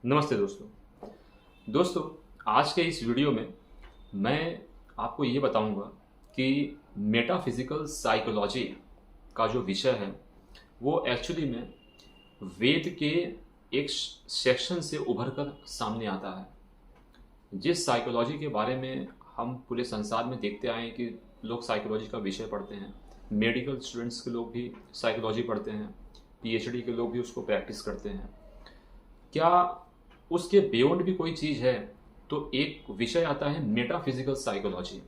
नमस्ते दोस्तों आज के इस वीडियो में मैं आपको ये बताऊंगा कि मेटाफिजिकल साइकोलॉजी का जो विषय है वो एक्चुअली में वेद के एक सेक्शन से उभर कर सामने आता है। जिस साइकोलॉजी के बारे में हम पूरे संसार में देखते आए हैं कि लोग साइकोलॉजी का विषय पढ़ते हैं, मेडिकल स्टूडेंट्स के लोग भी साइकोलॉजी पढ़ते हैं, पीएचडी के लोग भी उसको प्रैक्टिस करते हैं। क्या उसके बियॉन्ड भी कोई चीज़ है? तो एक विषय आता है मेटाफिजिकल साइकोलॉजी।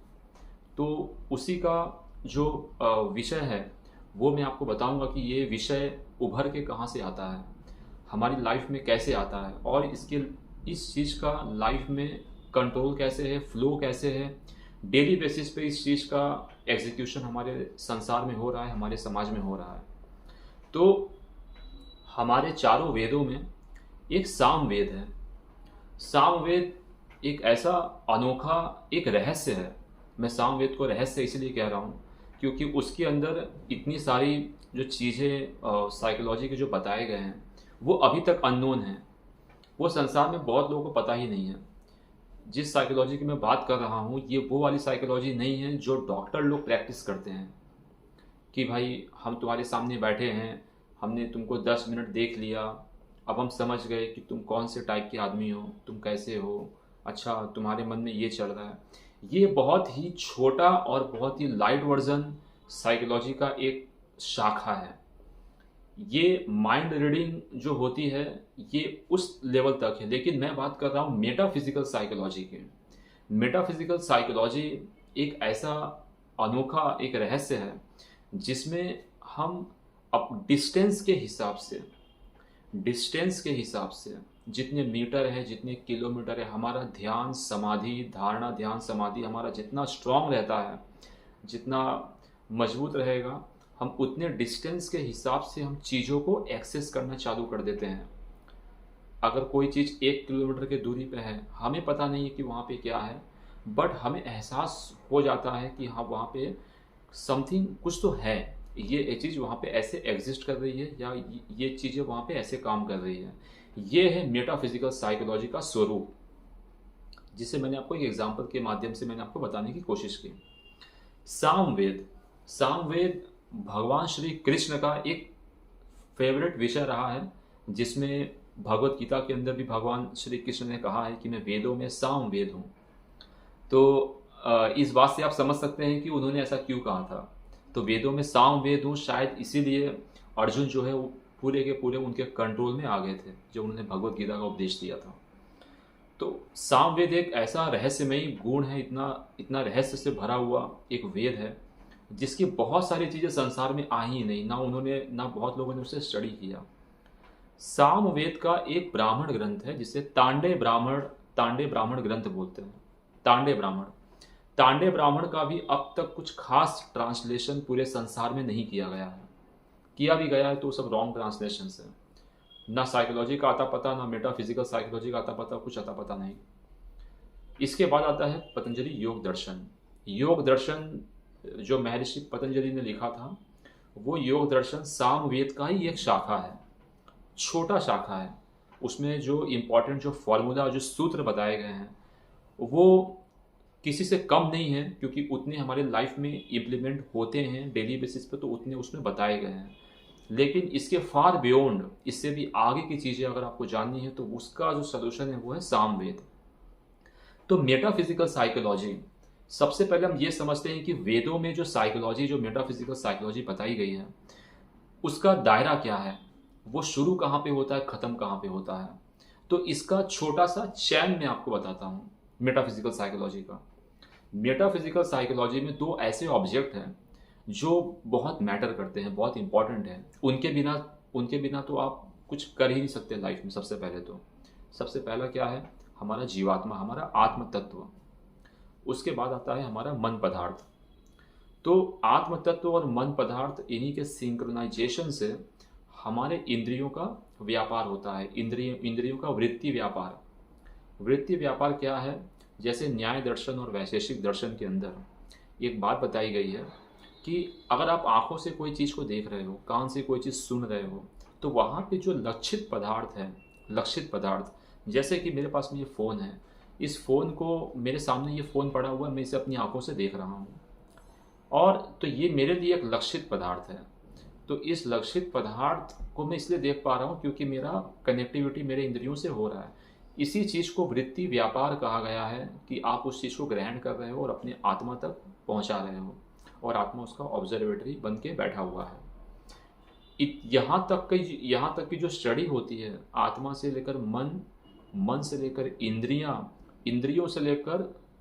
तो उसी का जो विषय है वो मैं आपको बताऊंगा कि ये विषय उभर के कहाँ से आता है, हमारी लाइफ में कैसे आता है और इस चीज़ का लाइफ में कंट्रोल कैसे है, फ्लो कैसे है, डेली बेसिस पे इस चीज़ का एग्जीक्यूशन हमारे संसार में हो रहा है, हमारे समाज में हो रहा है। तो हमारे चारों वेदों में एक सामवेद है। सामवेद एक ऐसा अनोखा एक रहस्य है। मैं सामवेद को रहस्य इसलिए कह रहा हूँ क्योंकि उसके अंदर इतनी सारी जो चीज़ें साइकोलॉजी के जो बताए गए हैं वो अभी तक अननोन हैं। वो संसार में बहुत लोगों को पता ही नहीं है। जिस साइकोलॉजी की मैं बात कर रहा हूँ ये वो वाली साइकोलॉजी नहीं है जो डॉक्टर लोग प्रैक्टिस करते हैं कि भाई हम तुम्हारे सामने बैठे हैं, हमने तुमको 10 मिनट देख लिया, अब हम समझ गए कि तुम कौन से टाइप के आदमी हो, तुम कैसे हो, अच्छा तुम्हारे मन में ये चल रहा है। ये बहुत ही छोटा और बहुत ही लाइट वर्जन साइकोलॉजी का एक शाखा है। ये माइंड रीडिंग जो होती है ये उस लेवल तक है, लेकिन मैं बात कर रहा हूँ मेटाफिजिकल साइकोलॉजी की। मेटाफिजिकल साइकोलॉजी एक ऐसा अनोखा एक रहस्य है जिसमें हम अब डिस्टेंस के हिसाब से जितने मीटर है, जितने किलोमीटर है, हमारा ध्यान समाधि धारणा ध्यान समाधि हमारा जितना स्ट्रांग रहता है, जितना मजबूत रहेगा, हम उतने डिस्टेंस के हिसाब से हम चीज़ों को एक्सेस करना चालू कर देते हैं। अगर कोई चीज़ 1 किलोमीटर की दूरी पे है, हमें पता नहीं है कि वहाँ पे क्या है, बट हमें एहसास हो जाता है कि हाँ वहाँ पे समथिंग कुछ तो है, ये चीज़ वहाँ पे ऐसे एग्जिस्ट कर रही है या ये चीज़ें वहाँ पे ऐसे काम कर रही है। ये है मेटाफिजिकल साइकोलॉजी का स्वरूप, जिसे मैंने आपको एक एग्जांपल के माध्यम से मैंने आपको बताने की कोशिश की। सामवेद भगवान श्री कृष्ण का एक फेवरेट विषय रहा है, जिसमें भगवत गीता के अंदर भी भगवान श्री कृष्ण ने कहा है कि मैं वेदों में सामवेद हूँ। तो इस बात से आप समझ सकते हैं कि उन्होंने ऐसा क्यों कहा था। तो वेदों में सामवेद हूँ शायद इसीलिए अर्जुन जो है वो पूरे के पूरे उनके कंट्रोल में आ गए थे जब उन्होंने भगवत गीता का उपदेश दिया था। तो सामवेद एक ऐसा रहस्यमयी गुण है, इतना इतना रहस्य से भरा हुआ एक वेद है जिसकी बहुत सारी चीज़ें संसार में आई ही नहीं, ना बहुत लोगों ने उसे स्टडी किया। सामवेद का एक ब्राह्मण ग्रंथ है जिसे तांडे ब्राह्मण ग्रंथ बोलते हैं। तांडे ब्राह्मण का भी अब तक कुछ खास ट्रांसलेशन पूरे संसार में नहीं किया गया है। किया भी गया है तो सब रॉन्ग ट्रांसलेशन है। ना साइकोलॉजी का आता पता, ना मेटाफिजिकल साइकोलॉजी का आता पता, कुछ आता पता नहीं। इसके बाद आता है पतंजलि योग दर्शन। योग दर्शन जो महर्षि पतंजलि ने लिखा था वो योग दर्शन सामवेद का ही एक शाखा है, छोटा शाखा है। उसमें जो इम्पोर्टेंट जो फॉर्मूला जो सूत्र बताए गए हैं वो किसी से कम नहीं है, क्योंकि उतने हमारे लाइफ में इम्प्लीमेंट होते हैं डेली बेसिस पे, तो उतने उसमें बताए गए हैं। लेकिन इसके फार बियॉन्ड, इससे भी आगे की चीज़ें अगर आपको जाननी है तो उसका जो सोल्यूशन है वो है सामवेद। तो मेटाफिजिकल साइकोलॉजी, सबसे पहले हम ये समझते हैं कि वेदों में जो साइकोलॉजी जो मेटाफिजिकल साइकोलॉजी बताई गई है उसका दायरा क्या है, वो शुरू कहाँ पे होता है, ख़त्म कहाँ पे होता है। तो इसका छोटा सा चैन मैं आपको बताता हूँ मेटाफिजिकल साइकोलॉजी का। मेटाफिजिकल साइकोलॉजी में दो ऐसे ऑब्जेक्ट हैं जो बहुत मैटर करते हैं, बहुत इंपॉर्टेंट हैं। उनके बिना तो आप कुछ कर ही नहीं सकते लाइफ में। सबसे पहला क्या है, हमारा जीवात्मा, हमारा आत्म तत्व। उसके बाद आता है हमारा मन पदार्थ। तो आत्म तत्व और मन पदार्थ, इन्हीं के सिंक्रोनाइजेशन से हमारे इंद्रियों का व्यापार होता है। इंद्रियों का वृत्ति व्यापार क्या है, जैसे न्याय दर्शन और वैशेषिक दर्शन के अंदर एक बात बताई गई है कि अगर आप आंखों से कोई चीज़ को देख रहे हो, कान से कोई चीज़ सुन रहे हो, तो वहाँ पे जो लक्षित पदार्थ जैसे कि मेरे पास में ये फ़ोन है, इस फ़ोन को मेरे सामने ये फ़ोन पड़ा हुआ है, मैं इसे अपनी आँखों से देख रहा हूँ और तो ये मेरे लिए एक लक्षित पदार्थ है। तो इस लक्षित पदार्थ को मैं इसलिए देख पा रहा हूँ क्योंकि मेरा कनेक्टिविटी मेरे इंद्रियों से हो रहा है। इसी चीज़ को वृत्ति व्यापार कहा गया है कि आप उस चीज़ को ग्रहण कर रहे हो और अपनी आत्मा तक पहुँचा रहे हो और आत्मा उसका ऑब्जर्वेटरी बन के बैठा हुआ है। यहाँ तक की जो स्टडी होती है आत्मा से लेकर मन, मन से लेकर इंद्रियां, इंद्रियों से लेकर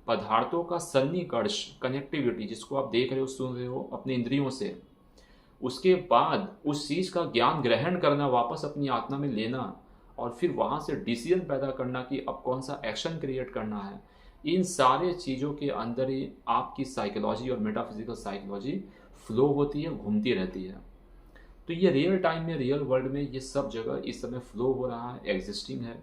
पदार्थों का सन्निकर्ष, कनेक्टिविटी जिसको आप देख रहे हो सुन रहे हो अपने इंद्रियों से, उसके बाद उस चीज़ का ज्ञान ग्रहण करना, वापस अपनी आत्मा में लेना और फिर वहाँ से डिसीजन पैदा करना कि अब कौन सा एक्शन क्रिएट करना है। इन सारे चीज़ों के अंदर ही आपकी साइकोलॉजी और मेटाफिजिकल साइकोलॉजी फ्लो होती है, घूमती रहती है। तो ये रियल टाइम में, रियल वर्ल्ड में ये सब जगह इस समय फ्लो हो रहा है, एग्जिस्टिंग है।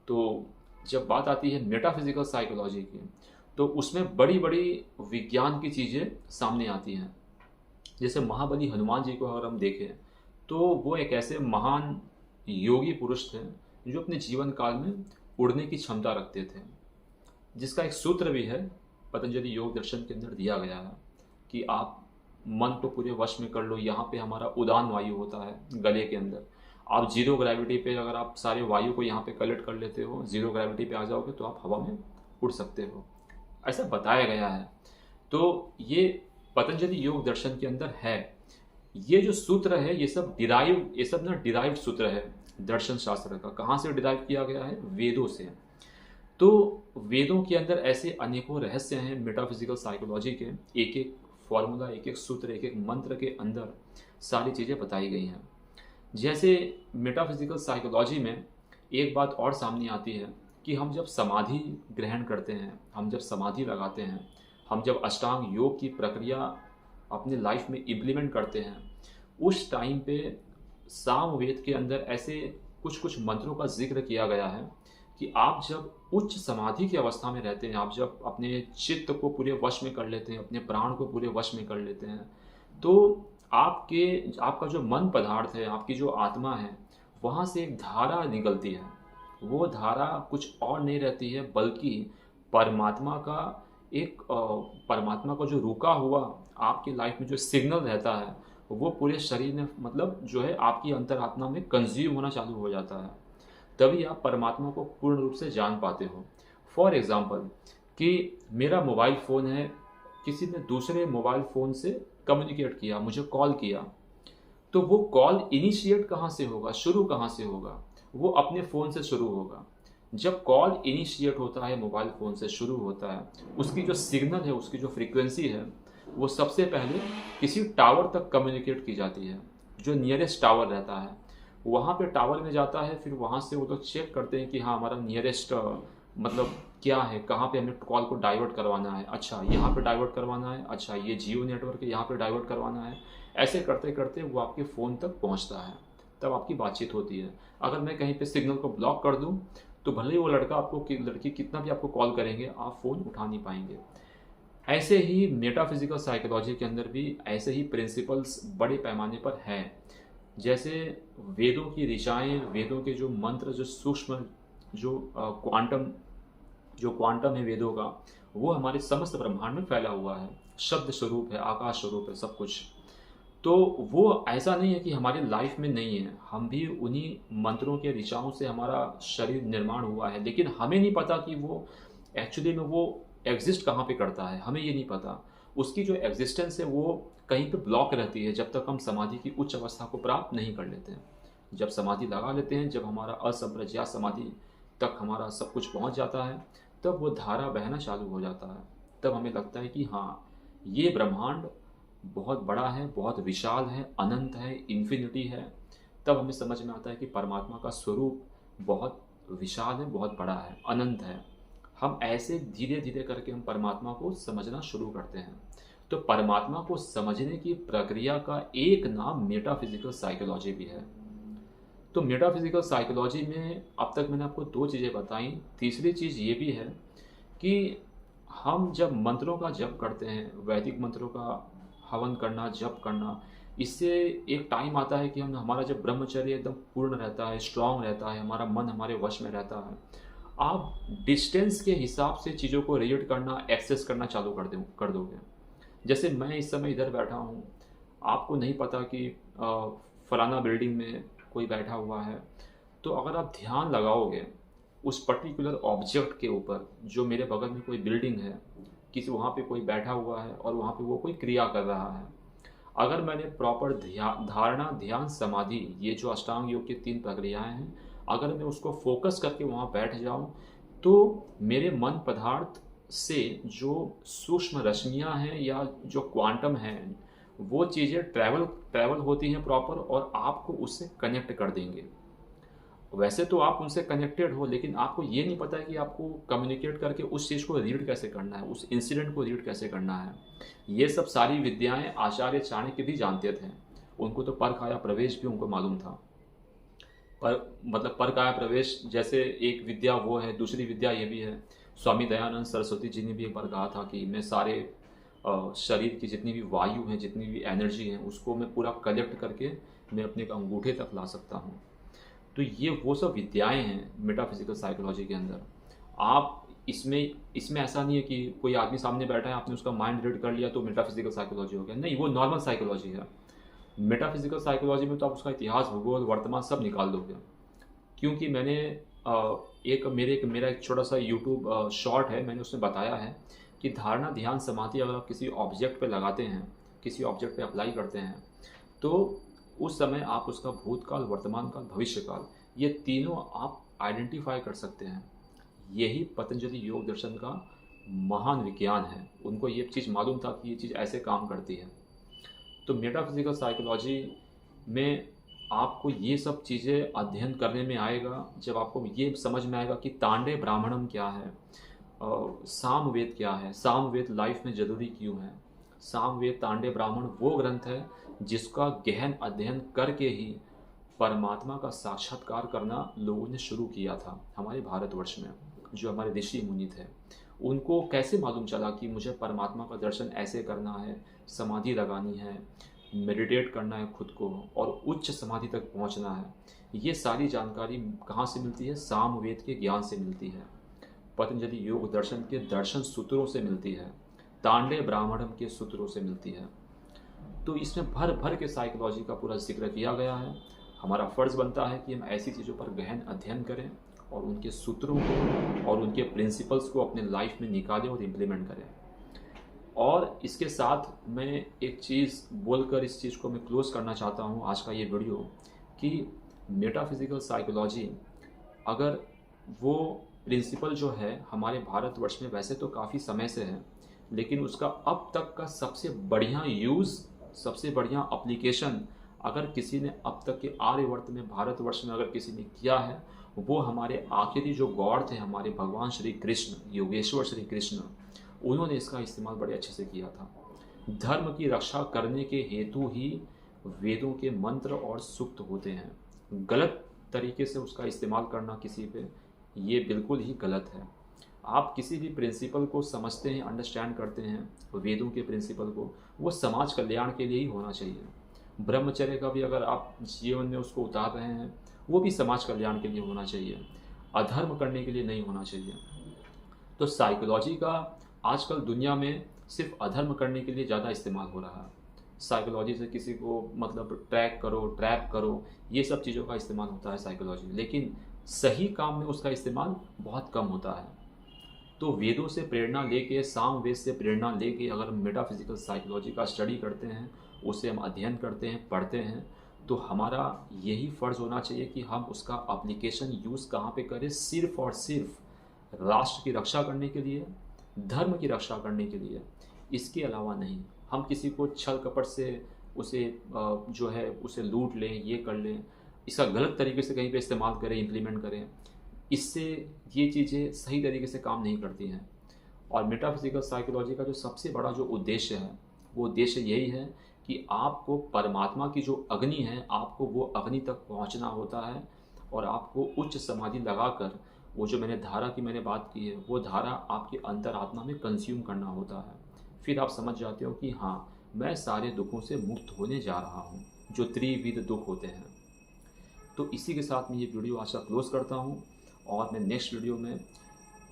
तो जब बात आती है मेटाफिजिकल साइकोलॉजी की, तो उसमें बड़ी बड़ी विज्ञान की चीज़ें सामने आती हैं। जैसे महाबली हनुमान जी को अगर हम देखें तो वो एक ऐसे महान योगी पुरुष थे जो अपने जीवन काल में उड़ने की क्षमता रखते थे, जिसका एक सूत्र भी है पतंजलि योग दर्शन के अंदर दिया गया है कि आप मन को पूरे वश में कर लो। यहाँ पे हमारा उड़ान वायु होता है गले के अंदर, आप जीरो ग्रेविटी पे अगर आप सारे वायु को यहाँ पे कलेक्ट कर लेते हो, जीरो ग्रेविटी पे आ जाओगे तो आप हवा में उड़ सकते हो, ऐसा बताया गया है। तो ये पतंजलि योग दर्शन के अंदर है। ये जो सूत्र है ये सब डिराइव्ड सूत्र है दर्शन शास्त्र का। कहाँ से डिराइव किया गया है? वेदों से। तो वेदों के अंदर ऐसे अनेकों रहस्य हैं मेटाफिजिकल साइकोलॉजी के, एक एक फॉर्मूला, एक एक सूत्र, एक एक मंत्र के अंदर सारी चीज़ें बताई गई हैं। जैसे मेटाफिजिकल साइकोलॉजी में एक बात और सामने आती है कि हम जब समाधि ग्रहण करते हैं, हम जब समाधि लगाते हैं, हम जब अष्टांग योग की प्रक्रिया अपने लाइफ में इम्प्लीमेंट करते हैं, उस टाइम पे सामवेद के अंदर ऐसे कुछ कुछ मंत्रों का जिक्र किया गया है कि आप जब उच्च समाधि की अवस्था में रहते हैं, आप जब अपने चित्त को पूरे वश में कर लेते हैं, अपने प्राण को पूरे वश में कर लेते हैं, तो आपका जो मन पदार्थ है, आपकी जो आत्मा है, वहाँ से एक धारा निकलती है। वो धारा कुछ और नहीं रहती है बल्कि परमात्मा का जो रुका हुआ आपकी लाइफ में जो सिग्नल रहता है वो पूरे शरीर में, मतलब जो है आपकी अंतरात्मा में कंज्यूम होना चालू हो जाता है। तभी आप परमात्मा को पूर्ण रूप से जान पाते हो। फॉर एग्जाम्पल कि मेरा मोबाइल फ़ोन है, किसी ने दूसरे मोबाइल फ़ोन से कम्युनिकेट किया, मुझे कॉल किया, तो वो कॉल इनिशिएट कहाँ से होगा, शुरू कहाँ से होगा? वो अपने फ़ोन से शुरू होगा। जब कॉल इनिशिएट होता है, मोबाइल फ़ोन से शुरू होता है, उसकी जो सिग्नल है, उसकी जो फ्रीक्वेंसी है, वो सबसे पहले किसी टावर तक कम्युनिकेट की जाती है। जो नियरेस्ट टावर रहता है वहाँ पे टावर में जाता है, फिर वहाँ से वो लोग चेक करते हैं कि हाँ हमारा नियरेस्ट मतलब क्या है, कहाँ पे हमें कॉल को डाइवर्ट करवाना है। अच्छा यहाँ पे डाइवर्ट करवाना है, अच्छा ये जियो नेटवर्क है यहाँ पे डाइवर्ट करवाना है। ऐसे करते करते वो आपके फ़ोन तक पहुँचता है, तब आपकी बातचीत होती है। अगर मैं कहीं पे सिग्नल को ब्लॉक कर दूँ तो भले ही वो लड़की कितना भी आपको कॉल करेंगे, आप फ़ोन उठा नहीं पाएंगे। ऐसे ही मेटाफिजिकल साइकोलॉजी के अंदर भी ऐसे ही प्रिंसिपल्स बड़े पैमाने पर हैं। जैसे वेदों की ऋचाएँ, वेदों के जो मंत्र, जो सूक्ष्म, जो क्वांटम है वेदों का, वो हमारे समस्त ब्रह्मांड में फैला हुआ है, शब्द स्वरूप है, आकाश स्वरूप है, सब कुछ। तो वो ऐसा नहीं है कि हमारी लाइफ में नहीं है, हम भी उन्हीं मंत्रों के ऋचाओं से हमारा शरीर निर्माण हुआ है, लेकिन हमें नहीं पता कि वो एक्चुअली में वो एग्जिस्ट कहाँ पे करता है, हमें ये नहीं पता। उसकी जो एग्जिस्टेंस है वो कहीं पे ब्लॉक रहती है जब तक हम समाधि की उच्च अवस्था को प्राप्त नहीं कर लेते हैं। जब समाधि लगा लेते हैं, जब हमारा असंप्रज्ञात समाधि तक हमारा सब कुछ पहुंच जाता है, तब वो धारा बहना चालू हो जाता है। तब हमें लगता है कि हाँ ये ब्रह्मांड बहुत बड़ा है, बहुत विशाल है, अनंत है, इन्फिनिटी है। तब हमें समझ में आता है कि परमात्मा का स्वरूप बहुत विशाल है, बहुत बड़ा है, अनंत है। हम ऐसे धीरे धीरे करके हम परमात्मा को समझना शुरू करते हैं। तो परमात्मा को समझने की प्रक्रिया का एक नाम मेटाफिजिकल साइकोलॉजी भी है। तो मेटाफिजिकल साइकोलॉजी में अब तक मैंने आपको 2 चीज़ें बताई। तीसरी चीज़ ये भी है कि हम जब मंत्रों का जप करते हैं, वैदिक मंत्रों का हवन करना, जप करना, इससे एक टाइम आता है कि हम हमारा जब ब्रह्मचर्य एकदम पूर्ण रहता है, स्ट्रांग रहता है, हमारा मन हमारे वश में रहता है, आप डिस्टेंस के हिसाब से चीज़ों को रीड करना, एक्सेस करना चालू कर दोगे। जैसे मैं इस समय इधर बैठा हूँ, आपको नहीं पता कि फलाना बिल्डिंग में कोई बैठा हुआ है, तो अगर आप ध्यान लगाओगे उस पर्टिकुलर ऑब्जेक्ट के ऊपर, जो मेरे बगल में कोई बिल्डिंग है, किसी वहाँ पे कोई बैठा हुआ है और वहाँ पे वो कोई क्रिया कर रहा है, अगर मैंने प्रॉपर धारणा, ध्यान, समाधि, ये जो अष्टांग योग की 3 प्रक्रियाएं हैं, अगर मैं उसको फोकस करके वहाँ बैठ जाऊँ, तो मेरे मन पदार्थ से जो सूक्ष्म रश्मियाँ हैं या जो क्वांटम है, वो चीज़ें ट्रैवल ट्रैवल होती हैं प्रॉपर, और आपको उससे कनेक्ट कर देंगे। वैसे तो आप उनसे कनेक्टेड हो, लेकिन आपको ये नहीं पता है कि आपको कम्युनिकेट करके उस चीज़ को रीड कैसे करना है, उस इंसिडेंट को रीड कैसे करना है। ये सब सारी विद्याएं आचार्य चाणक्य भी जानते थे। उनको तो पर काया प्रवेश भी उनको मालूम था। पर मतलब पर काया प्रवेश जैसे एक विद्या वो है, दूसरी विद्या ये भी है। स्वामी दयानंद सरस्वती जी ने भी एक बार कहा था कि मैं सारे शरीर की जितनी भी वायु है, जितनी भी एनर्जी है, उसको मैं पूरा कलेक्ट करके मैं अपने अंगूठे तक ला सकता हूँ। तो ये वो सब विद्याएं हैं मेटाफिजिकल साइकोलॉजी के अंदर। आप इसमें ऐसा नहीं है कि कोई आदमी सामने बैठा है, आपने उसका माइंड रीड कर लिया तो मेटाफिजिकल साइकोलॉजी हो गया। नहीं, वो नॉर्मल साइकोलॉजी है। मेटाफिजिकल साइकोलॉजी में तो आप उसका इतिहास, भूगोल, वर्तमान सब निकाल दोगे। क्योंकि मैंने मेरा एक छोटा सा यूट्यूब शॉर्ट है, मैंने उसमें बताया है कि धारणा, ध्यान, समाधि अगर आप किसी ऑब्जेक्ट पे लगाते हैं, किसी ऑब्जेक्ट पे अप्लाई करते हैं, तो उस समय आप उसका भूतकाल, वर्तमान काल, भविष्य काल, ये तीनों आप आइडेंटिफाई कर सकते हैं। यही पतंजलि योग दर्शन का महान विज्ञान है। उनको ये चीज़ मालूम था कि ये चीज़ ऐसे काम करती है। तो मेटाफिजिकल साइकोलॉजी में आपको ये सब चीज़ें अध्ययन करने में आएगा जब आपको ये समझ में आएगा कि तांडे ब्राह्मणम क्या है, सामवेद क्या है, सामवेद लाइफ में ज़रूरी क्यों है। सामवेद, तांडे ब्राह्मण वो ग्रंथ है जिसका गहन अध्ययन करके ही परमात्मा का साक्षात्कार करना लोगों ने शुरू किया था हमारे भारतवर्ष में। जो हमारे ऋषि मुनि थे, उनको कैसे मालूम चला कि मुझे परमात्मा का दर्शन ऐसे करना है, समाधि लगानी है, मेडिटेट करना है खुद को, और उच्च समाधि तक पहुंचना है। ये सारी जानकारी कहाँ से मिलती है? सामवेद के ज्ञान से मिलती है, पतंजलि योग दर्शन के दर्शन सूत्रों से मिलती है, तांडे ब्राह्मणम के सूत्रों से मिलती है। तो इसमें भर भर के साइकोलॉजी का पूरा जिक्र किया गया है। हमारा फ़र्ज़ बनता है कि हम ऐसी चीज़ों पर गहन अध्ययन करें और उनके सूत्रों को और उनके प्रिंसिपल्स को अपने लाइफ में निकालें और इम्प्लीमेंट करें। और इसके साथ मैं एक चीज़ बोलकर इस चीज़ को मैं क्लोज़ करना चाहता हूँ आज का ये वीडियो, कि मेटाफिजिकल साइकोलॉजी, अगर वो प्रिंसिपल जो है हमारे भारतवर्ष में वैसे तो काफ़ी समय से है, लेकिन उसका अब तक का सबसे बढ़िया यूज़, सबसे बढ़िया एप्लीकेशन अगर किसी ने अब तक के आर्यवर्त में, भारतवर्ष में अगर किसी ने किया है, वो हमारे आखिरी जो गॉड थे, हमारे भगवान श्री कृष्ण, योगेश्वर श्री कृष्ण, उन्होंने इसका इस्तेमाल बड़े अच्छे से किया था। धर्म की रक्षा करने के हेतु ही वेदों के मंत्र और सूक्त होते हैं। गलत तरीके से उसका इस्तेमाल करना किसी पे, ये बिल्कुल ही गलत है। आप किसी भी प्रिंसिपल को समझते हैं, अंडरस्टैंड करते हैं, वेदों के प्रिंसिपल को, वो समाज कल्याण के लिए ही होना चाहिए। ब्रह्मचर्य का भी अगर आप जीवन में उसको उतार रहे हैं, वो भी समाज कल्याण के लिए होना चाहिए, अधर्म करने के लिए नहीं होना चाहिए। तो साइकोलॉजी का आजकल दुनिया में सिर्फ अधर्म करने के लिए ज़्यादा इस्तेमाल हो रहा है। साइकोलॉजी से किसी को मतलब ट्रैक करो, ट्रैप करो, ये सब चीज़ों का इस्तेमाल होता है साइकोलॉजी, लेकिन सही काम में उसका इस्तेमाल बहुत कम होता है। तो वेदों से प्रेरणा लेके, सामवेद से प्रेरणा लेके अगर हम मेटाफिजिकल साइकोलॉजी का स्टडी करते हैं, उसे हम अध्ययन करते हैं, पढ़ते हैं, तो हमारा यही फ़र्ज़ होना चाहिए कि हम उसका एप्लीकेशन यूज़ कहाँ पे करें? सिर्फ़ और सिर्फ राष्ट्र की रक्षा करने के लिए, धर्म की रक्षा करने के लिए, इसके अलावा नहीं। हम किसी को छल कपट से उसे जो है उसे लूट लें, ये कर लें, इसका गलत तरीके से कहीं पे इस्तेमाल करें, इम्प्लीमेंट करें, इससे ये चीज़ें सही तरीके से काम नहीं करती हैं। और मेटाफिजिकल साइकोलॉजी का जो सबसे बड़ा जो उद्देश्य है, वो उद्देश्य यही है कि आपको परमात्मा की जो अग्नि है, आपको वो अग्नि तक पहुंचना होता है, और आपको उच्च समाधि लगाकर वो जो धारा की मैंने बात की है, वो धारा आपके अंतरात्मा में कंज्यूम करना होता है। फिर आप समझ जाते हो कि हाँ, मैं सारे दुखों से मुक्त होने जा रहा हूँ, जो त्रिविध दुख होते हैं। तो इसी के साथ मैं ये वीडियो आज का क्लोज करता हूँ, और मैं नेक्स्ट वीडियो में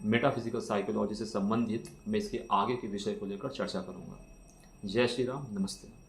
मेटाफिजिकल साइकोलॉजी से संबंधित मैं इसके आगे के विषय को लेकर चर्चा करूँगा। जय श्री राम, नमस्ते।